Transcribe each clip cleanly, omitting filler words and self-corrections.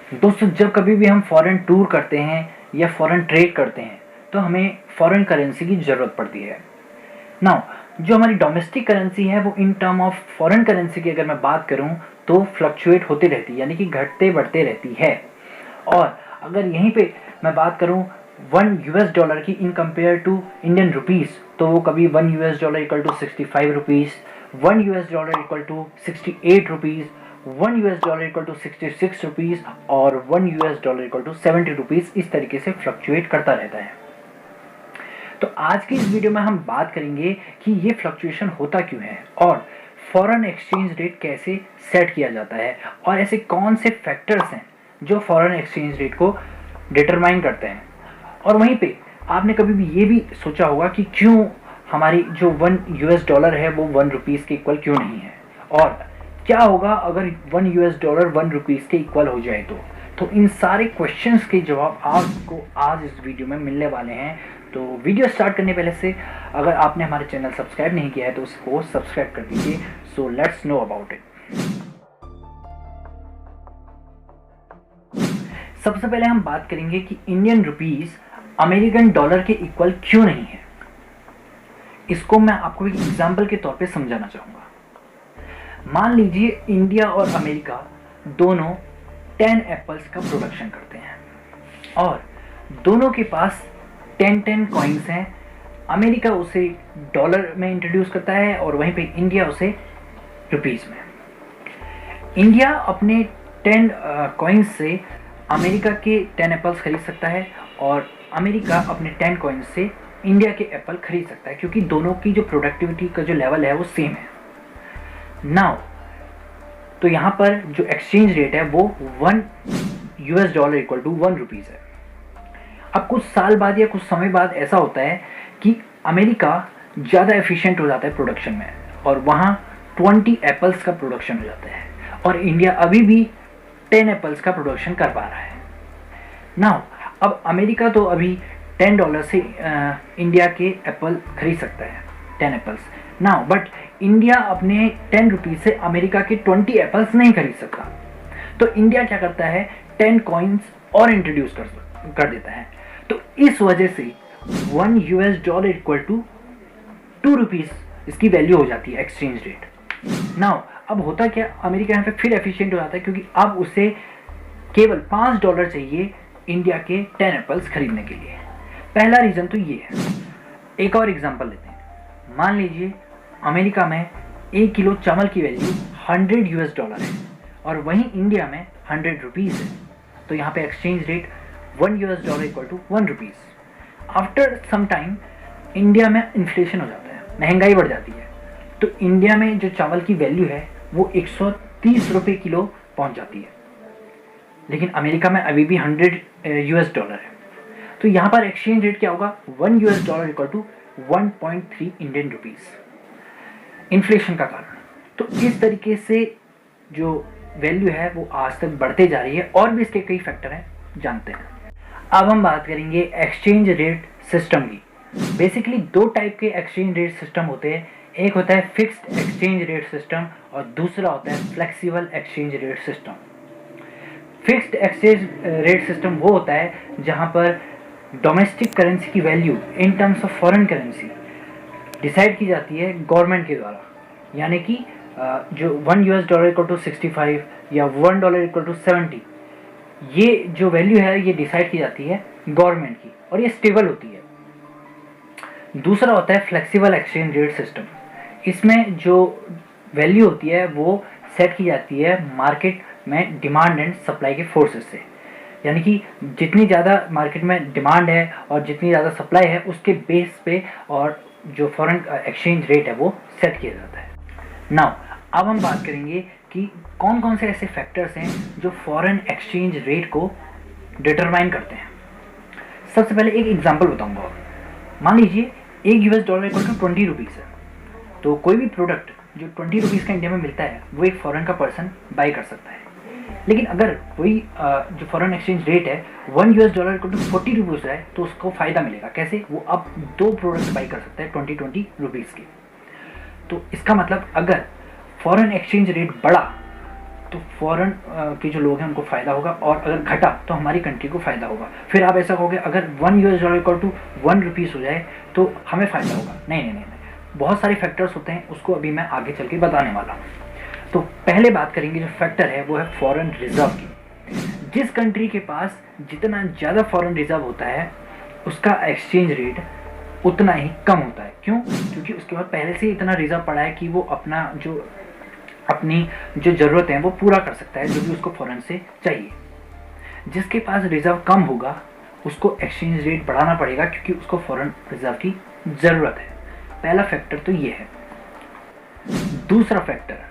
दोस्तों, जब कभी भी हम फॉरेन टूर करते हैं या फॉरेन ट्रेड करते हैं तो हमें फॉरेन करेंसी की ज़रूरत पड़ती है। नाउ जो हमारी डोमेस्टिक करेंसी है वो in term of foreign currency की अगर मैं बात करूं तो फ्लक्चुएट होती रहती है, यानी कि घटते बढ़ते रहती है। और अगर यहीं पे मैं बात करूं $1 की in compare to Indian rupees, तो वो कभी $1 equal to 65 rupees, $1 equal to 68 rupees, $1 equal to 66 rupees और $1 इक्वल टू 70 रुपीज़ इस तरीके से फ्लक्चुएट करता रहता है। तो आज की इस वीडियो में हम बात करेंगे कि ये फ्लक्चुएशन होता क्यों है और फॉरेन एक्सचेंज रेट कैसे सेट किया जाता है और ऐसे कौन से फैक्टर्स हैं जो फॉरेन एक्सचेंज रेट को डिटरमाइन करते हैं। और वहीं पे आपने कभी भी ये भी सोचा होगा कि क्यों हमारी जो $1 है वो 1 रुपीज़ के इक्वल क्यों नहीं है, और क्या होगा अगर $1 1 रुपीज़ के इक्वल हो जाए तो इन सारे क्वेश्चंस के जवाब आपको आज इस वीडियो में मिलने वाले हैं। तो वीडियो स्टार्ट करने पहले से अगर आपने हमारे चैनल सब्सक्राइब नहीं किया है तो उसको सब्सक्राइब कर दीजिए। So let's know about it. सबसे पहले हम बात करेंगे कि इंडियन रुपीस अमेरिकन डॉलर के इक्वल क्यों नहीं है। इसको मैं आपको एक एग्जांपल के तौर पे समझाना चाहूंगा। मान लीजिए इंडिया और अमेरिका दोनों 10 एप्पल्स का प्रोडक्शन करते हैं और दोनों के पास 10 कॉइन्स हैं। अमेरिका उसे डॉलर में इंट्रोड्यूस करता है और वहीं पे इंडिया उसे रुपीस में। इंडिया अपने 10 कॉइन्स से अमेरिका के 10 एप्पल्स खरीद सकता है और अमेरिका अपने 10 कॉइन्स से इंडिया के एप्पल खरीद सकता है, क्योंकि दोनों की जो प्रोडक्टिविटी का जो लेवल है वो सेम है। नाउ तो यहाँ पर जो एक्सचेंज रेट है वो $1 इक्वल टू 1 रुपीज़ है। अब कुछ साल बाद या कुछ समय बाद ऐसा होता है कि अमेरिका ज़्यादा एफिशिएंट हो जाता है प्रोडक्शन में और वहाँ 20 एप्पल्स का प्रोडक्शन हो जाता है और इंडिया अभी भी 10 एप्पल्स का प्रोडक्शन कर पा रहा है। नाउ अब अमेरिका तो अभी $10 से इंडिया के एप्पल खरीद सकता है, 10 एप्पल्स। नाउ बट इंडिया अपने 10 रुपीज़ से अमेरिका के 20 एप्पल्स नहीं खरीद सकता, तो इंडिया क्या करता है 10 कॉइन्स और इंट्रोड्यूस कर देता है। तो इस वजह से $1 इक्वल टू 2 रुपीज़ इसकी वैल्यू हो जाती है एक्सचेंज रेट। नाउ अब होता क्या, अमेरिका यहाँ पे फिर एफिशिएंट हो जाता है क्योंकि अब उसे केवल $5 चाहिए इंडिया के 10 एप्पल्स खरीदने के लिए। पहला रीज़न तो ये है। एक और एग्जांपल लेते हैं। मान लीजिए अमेरिका में 1 किलो चावल की वैल्यू $100 है और वहीं इंडिया में 100 रुपीज़ है, तो यहाँ पे exchange rate $1 equal to 1 rupees. After some time India में इन्फ्लेशन हो जाता है, महंगाई बढ़ जाती है, तो इंडिया में जो चावल की वैल्यू है वो 130 रुपये किलो पहुँच जाती है, लेकिन अमेरिका में अभी भी $100 है। तो यहाँ पर एक्सचेंज रेट क्या होगा, $1 equal to 1.3 Indian rupees, inflation का कारण। तो इस तरीके से जो वैल्यू है वो आज तक बढ़ते जा रही है और भी इसके कई फैक्टर हैं, जानते हैं। अब हम बात करेंगे एक्सचेंज रेट सिस्टम की। बेसिकली 2 टाइप के एक्सचेंज रेट सिस्टम होते हैं। एक होता है फिक्स्ड एक्सचेंज रेट सिस्टम और दूसरा होता है flexible exchange rate system. Fixed exchange rate system वो होता है जहाँ पर डोमेस्टिक करेंसी की value in terms of foreign currency decide की जाती है गवर्नमेंट के द्वारा, यानी कि जो $1 इक्वल टू 65 या $1 इक्वल टू 70, ये जो वैल्यू है ये डिसाइड की जाती है गवर्नमेंट की और ये स्टेबल होती है। दूसरा होता है फ्लेक्सिबल एक्सचेंज रेट सिस्टम। इसमें जो वैल्यू होती है वो सेट की जाती है मार्केट में डिमांड एंड सप्लाई के फोर्सेस से, यानी कि जितनी ज़्यादा मार्केट में डिमांड है और जितनी ज़्यादा सप्लाई है उसके बेस पे और जो फॉरेन एक्सचेंज रेट है वो सेट किया जाता है। नाउ अब हम बात करेंगे कि कौन कौन से ऐसे फैक्टर्स हैं जो फॉरेन एक्सचेंज रेट को डिटरमाइन करते हैं। सबसे पहले एक एग्जांपल बताऊंगा। मान लीजिए $1 इक्वल टू 20 रुपीज़ है, तो कोई भी प्रोडक्ट जो 20 रुपीज़ का इंडिया में मिलता है वो एक फॉरेन का पर्सन बाई कर सकता है। लेकिन अगर वही जो फॉरेन एक्सचेंज रेट है $1 इक्वल टू 40 रुपीज़ है तो उसको फ़ायदा मिलेगा। कैसे, वो अब 2 प्रोडक्ट बाई कर सकता है 20 रुपीज़ के। तो इसका मतलब अगर फॉरेन एक्सचेंज रेट बढ़ा तो तो फॉरेन के जो लोग हैं उनको फ़ायदा होगा, और अगर घटा तो हमारी कंट्री को फ़ायदा होगा। फिर आप ऐसा कहोगे अगर $1 इक्वल टू 1 रुपीज़ हो जाए तो हमें फ़ायदा होगा। नहीं नहीं नहीं, बहुत सारे फैक्टर्स होते हैं, उसको अभी मैं आगे चल के बताने वाला हूँ। तो पहले बात करेंगे जो फैक्टर है वो है फॉरेन रिजर्व की। जिस कंट्री के पास जितना ज़्यादा फॉरेन रिजर्व होता है उसका एक्सचेंज रेट उतना ही कम होता है। क्यों? क्योंकि उसके बाद पहले से इतना रिजर्व पड़ा है कि वो अपनी जो ज़रूरत है वो पूरा कर सकता है, जो भी उसको फॉरेन से चाहिए। जिसके पास रिजर्व कम होगा उसको एक्सचेंज रेट बढ़ाना पड़ेगा, क्योंकि उसको फॉरेन रिजर्व की ज़रूरत है। पहला फैक्टर तो ये है। दूसरा factor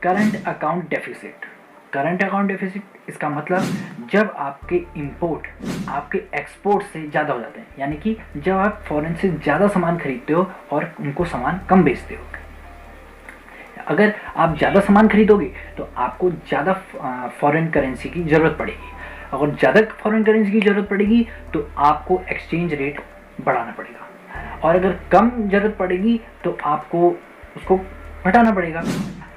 current account deficit. Current account deficit इसका मतलब जब आपके इंपोर्ट आपके एक्सपोर्ट से ज़्यादा हो जाते हैं, यानी कि जब आप फॉरेन से ज़्यादा सामान खरीदते हो और उनको सामान कम बेचते हो। अगर आप ज़्यादा सामान खरीदोगे तो आपको ज़्यादा फॉरेन करेंसी की ज़रूरत पड़ेगी। अगर ज़्यादा फॉरेन करेंसी की ज़रूरत पड़ेगी तो आपको एक्सचेंज रेट बढ़ाना पड़ेगा, और अगर कम ज़रूरत पड़ेगी तो आपको उसको घटाना पड़ेगा।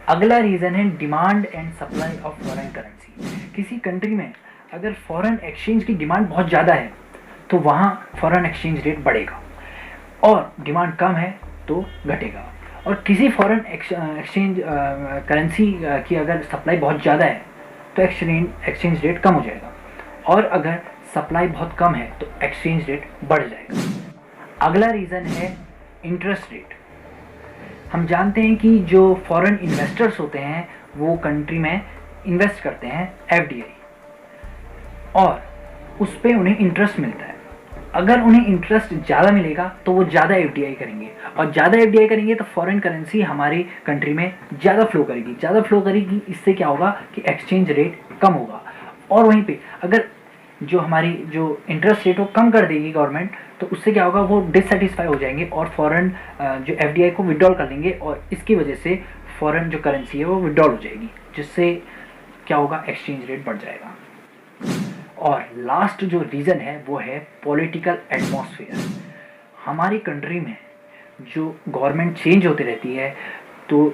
अगला रीज़न है demand and supply of foreign currency. किसी कंट्री में अगर फॉरेन एक्सचेंज की डिमांड बहुत ज़्यादा है तो वहाँ फॉरेन एक्सचेंज रेट बढ़ेगा, और डिमांड कम है तो घटेगा। और किसी फॉरेन एक्सचेंज करेंसी की अगर सप्लाई बहुत ज़्यादा है तो एक्सचेंज रेट कम हो जाएगा, और अगर सप्लाई बहुत कम है तो एक्सचेंज रेट बढ़ जाएगा। अगला रीज़न है इंटरेस्ट रेट। हम जानते हैं कि जो फॉरेन इन्वेस्टर्स होते हैं वो कंट्री में इन्वेस्ट करते हैं FDI, और उस पर उन्हें इंटरेस्ट मिलता है। अगर उन्हें इंटरेस्ट ज़्यादा मिलेगा तो वो ज़्यादा FDI करेंगे, और ज़्यादा FDI करेंगे तो फॉरेन करेंसी हमारी कंट्री में ज़्यादा फ्लो करेगी। इससे क्या होगा कि एक्सचेंज रेट कम होगा। और वहीं पे अगर जो हमारी जो इंटरेस्ट रेट वो कम कर देगी गवर्नमेंट, तो उससे क्या होगा, वो डिससेटिस्फाई हो जाएंगे और फॉरेन जो FDI को विड्रॉल कर लेंगे, और इसकी वजह से फॉरेन जो करेंसी है वो विड्रॉल हो जाएगी, जिससे क्या होगा, एक्सचेंज रेट बढ़ जाएगा। और लास्ट जो रीज़न है वो है पॉलिटिकल एटमॉस्फेयर। हमारी कंट्री में जो गवर्नमेंट चेंज होती रहती है तो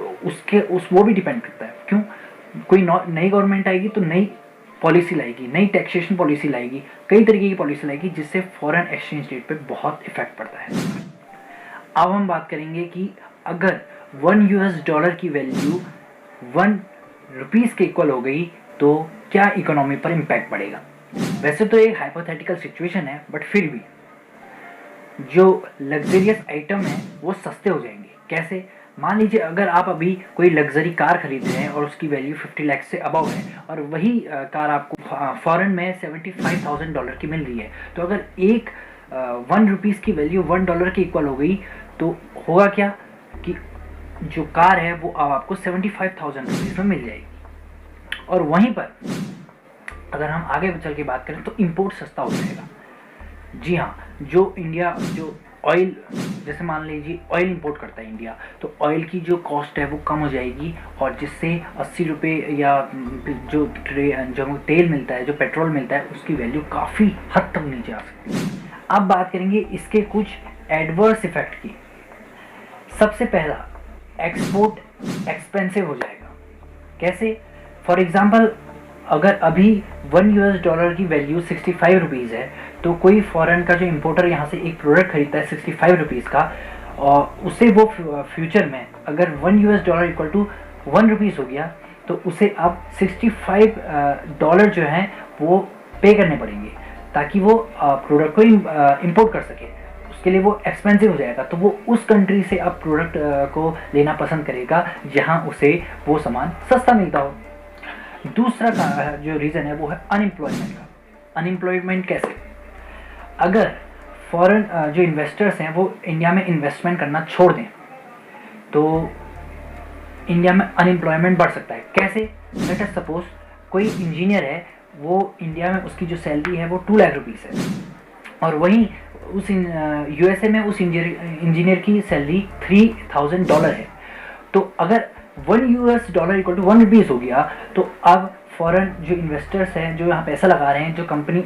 वो भी डिपेंड करता है। क्यों? कोई नई गवर्नमेंट आएगी तो नई पॉलिसी लाएगी, नई टैक्सेशन पॉलिसी लाएगी, कई तरीके की पॉलिसी लाएगी, जिससे फॉरेन एक्सचेंज रेट पे बहुत इफेक्ट पड़ता है। अब हम बात करेंगे कि अगर $1 की वैल्यू 1 रुपीज़ के इक्वल हो गई तो क्या इकोनॉमी पर इम्पैक्ट पड़ेगा। वैसे तो एक हाइपोथेटिकल सिचुएशन है, बट फिर भी जो लग्जरियस आइटम है वो सस्ते हो जाएंगे। कैसे? मान लीजिए अगर आप अभी कोई लग्जरी कार खरीद रहे हैं और उसकी वैल्यू 50 लाख से अबव है, और वही कार आपको फॉरेन में $75,000 की मिल रही है, तो अगर एक 1 रुपीज़ की वैल्यू $1 के इक्वल हो गई तो होगा क्या कि जो कार है वो अब आपको 75,000 रुपीज़ में मिल जाएगी। और वहीं पर अगर हम आगे चल के बात करें तो इंपोर्ट सस्ता हो जाएगा। जी हाँ, जो ऑयल, जैसे मान लीजिए ऑयल इंपोर्ट करता है इंडिया, तो ऑयल की जो कॉस्ट है वो कम हो जाएगी, और जिससे 80 रुपये या जो तेल मिलता है, जो पेट्रोल मिलता है, उसकी वैल्यू काफ़ी हद तक नीचे आ सकती है। अब बात करेंगे इसके कुछ एडवर्स इफेक्ट की। सबसे पहला, एक्सपोर्ट एक्सपेंसिव हो जाएगा। कैसे? फॉर एग्जाम्पल अगर अभी $1 की वैल्यू 65 रुपीज़ है, तो कोई फॉरेन का जो इंपोर्टर यहाँ से एक प्रोडक्ट खरीदता है 65 रुपीज़ का, और उसे वो फ्यूचर में अगर $1 इक्वल टू 1 रुपीज़ हो गया तो उसे अब $65 जो हैं वो पे करने पड़ेंगे, ताकि वो प्रोडक्ट को इंपोर्ट कर सके। उसके लिए वो एक्सपेंसिव हो जाएगा, तो वो उस कंट्री से अब प्रोडक्ट को लेना पसंद करेगा जहाँ उसे वो सामान सस्ता मिलता हो। दूसरा जो रीज़न है वो है अनएम्प्लॉयमेंट का। अनएम्प्लॉयमेंट कैसे? अगर फॉरेन जो इन्वेस्टर्स हैं वो इंडिया में इन्वेस्टमेंट करना छोड़ दें तो इंडिया में अनएम्प्लॉयमेंट बढ़ सकता है। कैसे? लेट अस सपोज कोई इंजीनियर है, वो इंडिया में उसकी जो सैलरी है वो 2 लाख रुपीज़ है, और वहीं उस USA में उस इंजीनियर की सैलरी $3,000 है। तो अगर $1 इक्वल टू 1 रुपीज़ हो गया तो अब फॉरेन जो इन्वेस्टर्स हैं, जो यहाँ पैसा लगा रहे हैं, जो कंपनी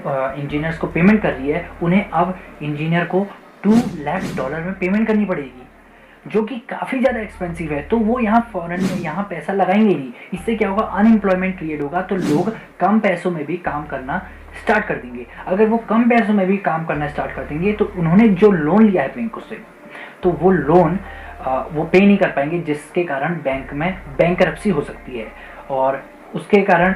इंजीनियर्स को पेमेंट कर रही है, उन्हें अब इंजीनियर को $2 लाख में पेमेंट करनी पड़ेगी। जो कि काफ़ी ज़्यादा एक्सपेंसिव है, तो वो यहाँ फॉरेन में यहाँ पैसा लगाएंगे नहीं। इससे क्या होगा, अनएम्प्लॉयमेंट क्रिएट होगा, तो लोग कम पैसों में भी काम करना स्टार्ट कर देंगे। अगर वो कम पैसों में भी काम करना स्टार्ट कर देंगे तो उन्होंने जो लोन लिया है बैंकों से, तो वो लोन वो पे नहीं कर पाएंगे, जिसके कारण बैंक में बैंकरप्सी हो सकती है और उसके कारण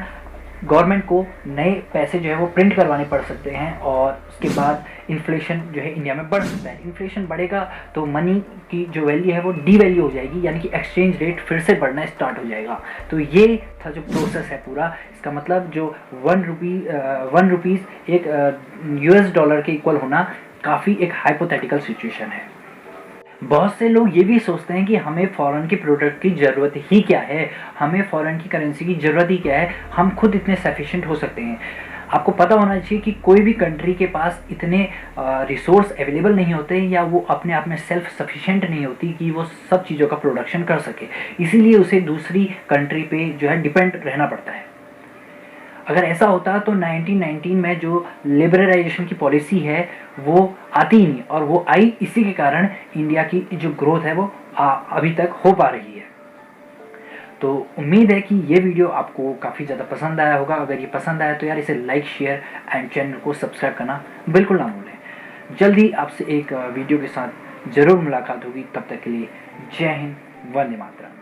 गवर्नमेंट को नए पैसे जो है वो प्रिंट करवाने पड़ सकते हैं और उसके बाद इन्फ्लेशन जो है इंडिया में बढ़ सकता है। इन्फ्लेशन बढ़ेगा तो मनी की जो वैल्यू है वो डी वैल्यू हो जाएगी, यानी कि एक्सचेंज रेट फिर से बढ़ना स्टार्ट हो जाएगा। तो ये था जो प्रोसेस है पूरा। इसका मतलब जो 1 रुपीज़ एक US डॉलर के इक्वल होना काफ़ी एक हाइपोथेटिकल सिचुएशन है। बहुत से लोग ये भी सोचते हैं कि हमें फॉरेन के प्रोडक्ट की ज़रूरत ही क्या है, हमें फॉरेन की करेंसी की ज़रूरत ही क्या है, हम खुद इतने सफिशिएंट हो सकते हैं। आपको पता होना चाहिए कि कोई भी कंट्री के पास इतने रिसोर्स अवेलेबल नहीं होते या वो अपने आप में सेल्फ सफिशिएंट नहीं होती कि वो सब चीज़ों का प्रोडक्शन कर सके, इसीलिए उसे दूसरी कंट्री पे जो है डिपेंड रहना पड़ता है। अगर ऐसा होता तो 1919 में जो लिबरलाइजेशन की पॉलिसी है वो आती ही नहीं, और वो आई इसी के कारण इंडिया की जो ग्रोथ है वो अभी तक हो पा रही है। तो उम्मीद है कि ये वीडियो आपको काफ़ी ज़्यादा पसंद आया होगा। अगर ये पसंद आया तो यार इसे लाइक, शेयर एंड चैनल को सब्सक्राइब करना बिल्कुल ना भूलें। जल्द ही आपसे एक वीडियो के साथ ज़रूर मुलाकात होगी। तब तक के लिए जय हिंद, वंदे मातरम।